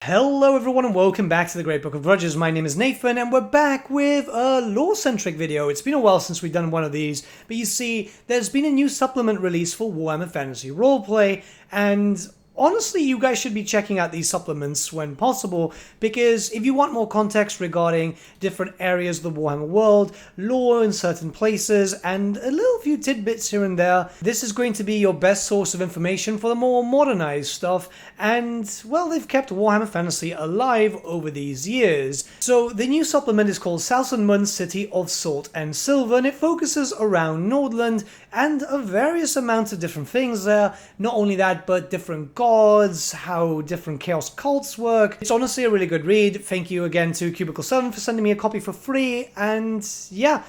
Hello everyone and welcome back to the Great Book of Grudges. My name is Nathan and we're back with a lore-centric video. It's been a while since we've done one of these, but you see, there's been a new supplement release for Warhammer Fantasy Roleplay, and honestly, you guys should be checking out these supplements when possible, because if you want more context regarding different areas of the Warhammer world, lore in certain places, and a little few tidbits here and there, this is going to be your best source of information for the more modernized stuff, and, well, they've kept Warhammer Fantasy alive over these years. So, the new supplement is called Salzenmund City of Salt and Silver, and it focuses around Nordland, and a various amounts of different things there. Not only that, but different gods, how different chaos cults work. It's honestly a really good read. Thank you again to Cubicle 7 for sending me a copy for free, and yeah,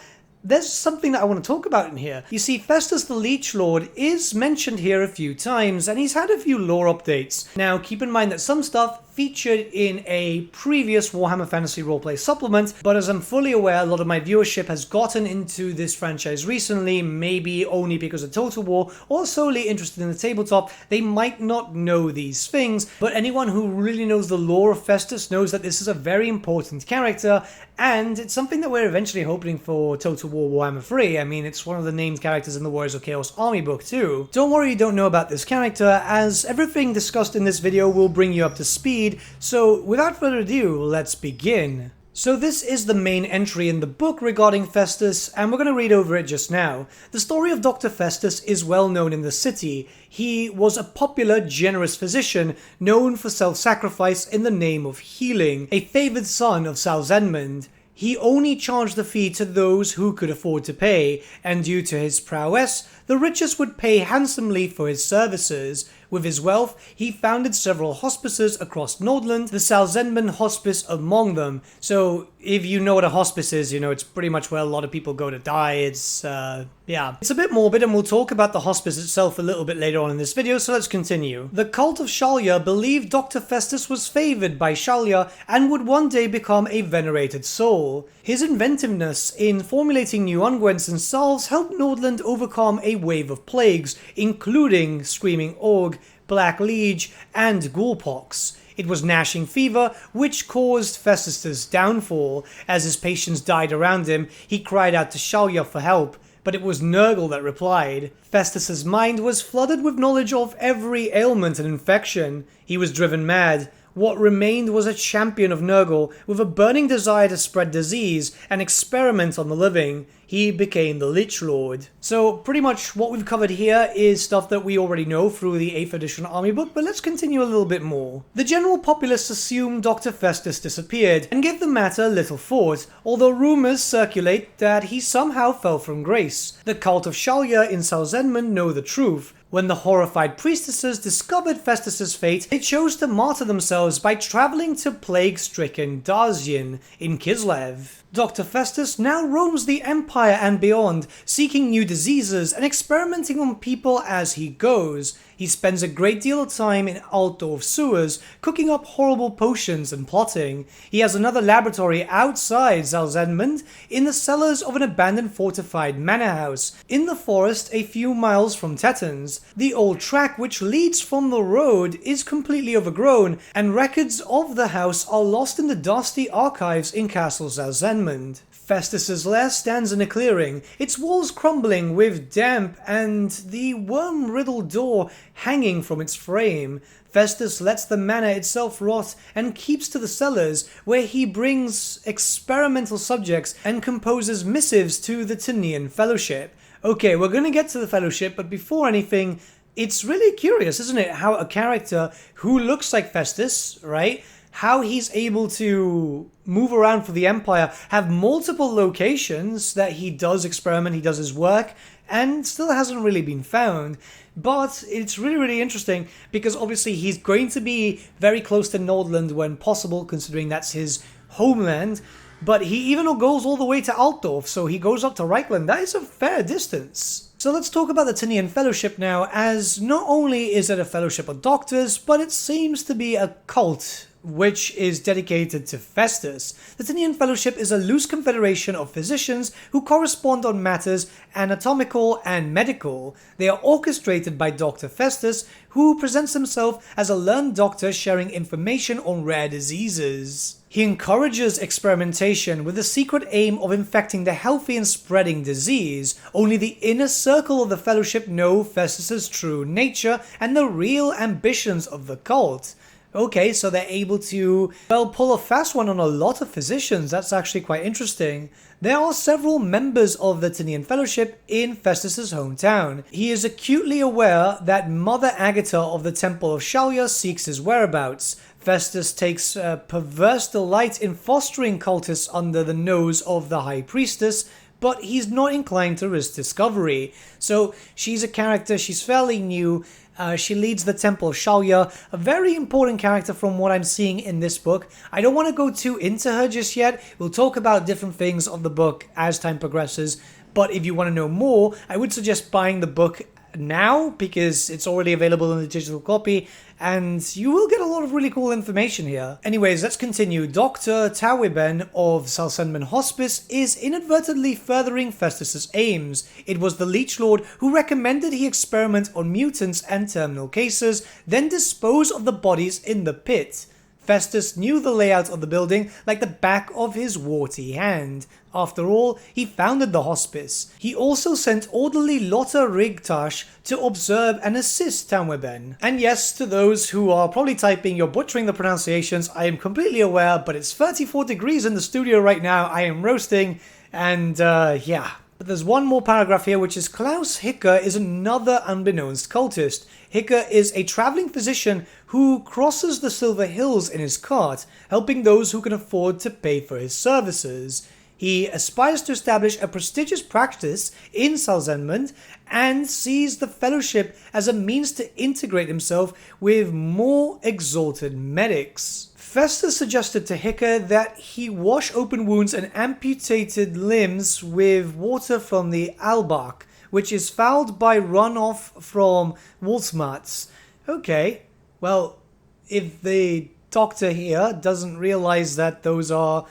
there's something that I want to talk about in here. You see, Festus the Leechlord is mentioned here a few times, and he's had a few lore updates. Now, keep in mind that some stuff featured in a previous Warhammer Fantasy Roleplay supplement, but as I'm fully aware, a lot of my viewership has gotten into this franchise recently, maybe only because of Total War, or solely interested in the tabletop. They might not know these things, but anyone who really knows the lore of Festus knows that this is a very important character, and it's something that we're eventually hoping for Total War Warhammer 3. I mean, it's one of the named characters in the Warriors of Chaos army book too. Don't worry you don't know about this character, as everything discussed in this video will bring you up to speed. So without further ado, let's begin. So this is the main entry in the book regarding Festus, and we're going to read over it just now. The story of Dr. Festus is well known in the city. He was a popular, generous physician, known for self-sacrifice in the name of healing, a favoured son of Salzenmund. He only charged the fee to those who could afford to pay, and due to his prowess, the richest would pay handsomely for his services. With his wealth, he founded several hospices across Nordland, the Salzenmund Hospice among them. So, if you know what a hospice is, you know, it's pretty much where a lot of people go to die. It's, yeah. It's a bit morbid, and we'll talk about the hospice itself a little bit later on in this video, so let's continue. The cult of Shalya believed Dr. Festus was favoured by Shalya and would one day become a venerated soul. His inventiveness in formulating new unguents and salves helped Nordland overcome a wave of plagues, including Screaming Org, Black Liege, and Ghoulpox. It was gnashing fever, which caused Festus's downfall. As his patients died around him, he cried out to Shalya for help, but it was Nurgle that replied. Festus's mind was flooded with knowledge of every ailment and infection. He was driven mad. What remained was a champion of Nurgle, with a burning desire to spread disease and experiment on the living. He became the Leechlord. So pretty much what we've covered here is stuff that we already know through the 8th edition army book, but let's continue a little bit more. The general populace assumed Dr. Festus disappeared and give the matter little thought, although rumours circulate that he somehow fell from grace. The cult of Shalya in Salzenmund know the truth. When the horrified priestesses discovered Festus's fate, they chose to martyr themselves by travelling to plague-stricken Darzien in Kislev. Dr. Festus now roams the Empire and beyond, seeking new diseases and experimenting on people as he goes. He spends a great deal of time in Altdorf sewers, cooking up horrible potions and plotting. He has another laboratory outside Salzenmund, in the cellars of an abandoned fortified manor house, in the forest a few miles from Tettons. The old track which leads from the road is completely overgrown, and records of the house are lost in the dusty archives in Castle Salzenmund. Festus's lair stands in a clearing, its walls crumbling with damp and the worm-riddled door hanging from its frame. Festus lets the manor itself rot and keeps to the cellars, where he brings experimental subjects and composes missives to the Tinean Fellowship. Okay, we're going to get to the Fellowship, but before anything, it's really curious, isn't it, how a character who looks like Festus, right, how he's able to move around for the Empire, have multiple locations that he does experiment, he does his work, and still hasn't really been found. But it's really, really interesting, because obviously he's going to be very close to Nordland when possible, considering that's his homeland, but he even goes all the way to Altdorf, so he goes up to Reichland. That is a fair distance. So let's talk about the Tinean Fellowship now, as not only is it a fellowship of doctors, but it seems to be a cult which is dedicated to Festus. The Tinean Fellowship is a loose confederation of physicians who correspond on matters anatomical and medical. They are orchestrated by Dr. Festus, who presents himself as a learned doctor sharing information on rare diseases. He encourages experimentation with the secret aim of infecting the healthy and spreading disease. Only the inner circle of the Fellowship know Festus's true nature and the real ambitions of the cult. Okay, so they're able to, well, pull a fast one on a lot of physicians. That's actually quite interesting. There are several members of the Tinean Fellowship in Festus's hometown. He is acutely aware that Mother Agatha of the Temple of Shalya seeks his whereabouts. Festus takes perverse delight in fostering cultists under the nose of the High Priestess, but he's not inclined to risk discovery. So she's a character, she's fairly new. She leads the Temple of Shalya, a very important character from what I'm seeing in this book. I don't want to go too into her just yet. We'll talk about different things of the book as time progresses. But if you want to know more, I would suggest buying the book now because it's already available in the digital copy and you will get a lot of really cool information here. Anyways, let's continue. Dr. Tawiben of Salzenmund Hospice is inadvertently furthering Festus's aims. It was the Leechlord who recommended he experiment on mutants and terminal cases, then dispose of the bodies in the pit. Festus knew the layout of the building like the back of his warty hand. After all, he founded the hospice. He also sent orderly Lotta Rigtash to observe and assist Tanweben. And yes, to those who are probably typing, you're butchering the pronunciations, I am completely aware, but it's 34 degrees in the studio right now, I am roasting, and yeah. But there's one more paragraph here, which is Klaus Hicker is another unbeknownst cultist. Hicker is a traveling physician who crosses the Silver Hills in his cart, helping those who can afford to pay for his services. He aspires to establish a prestigious practice in Salzenmund and sees the Fellowship as a means to integrate himself with more exalted medics. Festus suggested to Hicker that he wash open wounds and amputated limbs with water from the Albach, which is fouled by runoff from Wolfsmats. Okay, well, if the doctor here doesn't realize that those are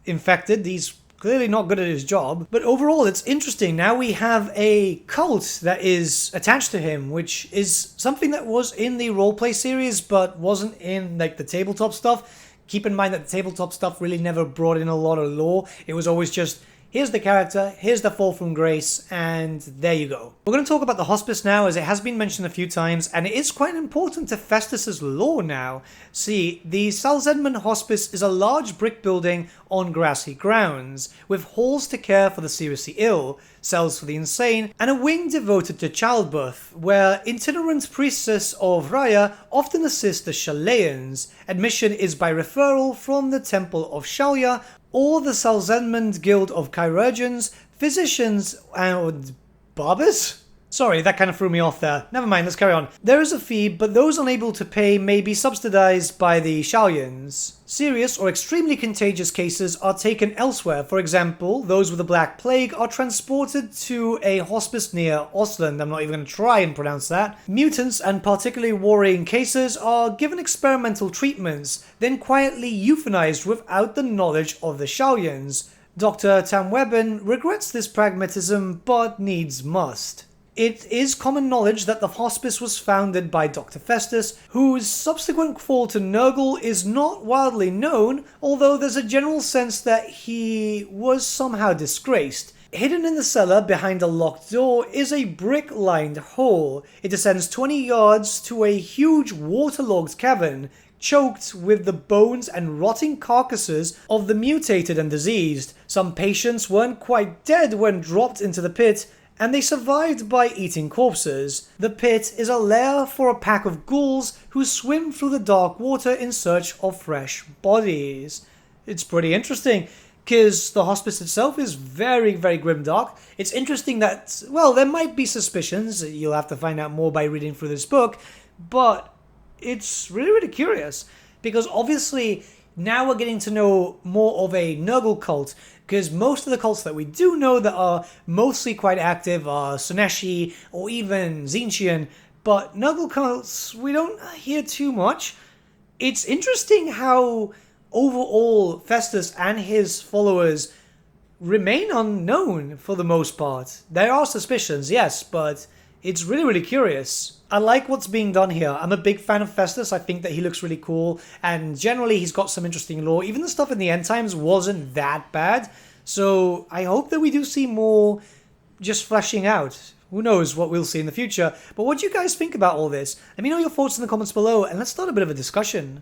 infected, he's clearly not good at his job. But overall, it's interesting. Now we have a cult that is attached to him, which is something that was in the roleplay series, but wasn't in like the tabletop stuff. Keep in mind that the tabletop stuff really never brought in a lot of lore. It was always just, here's the character, here's the fall from grace, and there you go. We're going to talk about the hospice now, as it has been mentioned a few times, and it is quite important to Festus's lore now. See, the Salzenmund Hospice is a large brick building on grassy grounds, with halls to care for the seriously ill, cells for the insane, and a wing devoted to childbirth, where itinerant priestess of Raya often assist the Shaleans. Admission is by referral from the Temple of Shalya, or the Salzenmund Guild of Chirurgeons, Physicians, and Barbers? Sorry, that kind of threw me off there. Never mind, let's carry on. There is a fee, but those unable to pay may be subsidized by the Shalyans. Serious or extremely contagious cases are taken elsewhere. For example, those with the Black Plague are transported to a hospice near Ostland. I'm not even going to try and pronounce that. Mutants and particularly worrying cases are given experimental treatments, then quietly euthanized without the knowledge of the Shalyans. Dr. Tanweben regrets this pragmatism, but needs must. It is common knowledge that the hospice was founded by Dr. Festus, whose subsequent fall to Nurgle is not widely known, although there's a general sense that he was somehow disgraced. Hidden in the cellar behind a locked door is a brick-lined hole. It descends 20 yards to a huge waterlogged cavern, choked with the bones and rotting carcasses of the mutated and diseased. Some patients weren't quite dead when dropped into the pit, and they survived by eating corpses. The pit is a lair for a pack of ghouls who swim through the dark water in search of fresh bodies. It's pretty interesting, because the hospice itself is very, very grimdark. It's interesting that, well, there might be suspicions, you'll have to find out more by reading through this book, but it's really, really curious, because obviously now we're getting to know more of a Nurgle cult, because most of the cults that we do know that are mostly quite active are Suneshi or even Zinchian, but Nurgle cults we don't hear too much. it's interesting how overall Festus and his followers remain unknown for the most part. There are suspicions, yes, but it's really, really curious. I like what's being done here. I'm a big fan of Festus. I think that he looks really cool, and generally he's got some interesting lore. Even the stuff in the end times wasn't that bad, so I hope that we do see more just fleshing out. Who knows what we'll see in the future. But what do you guys think about all this? Let me know your thoughts in the comments below, and let's start a bit of a discussion.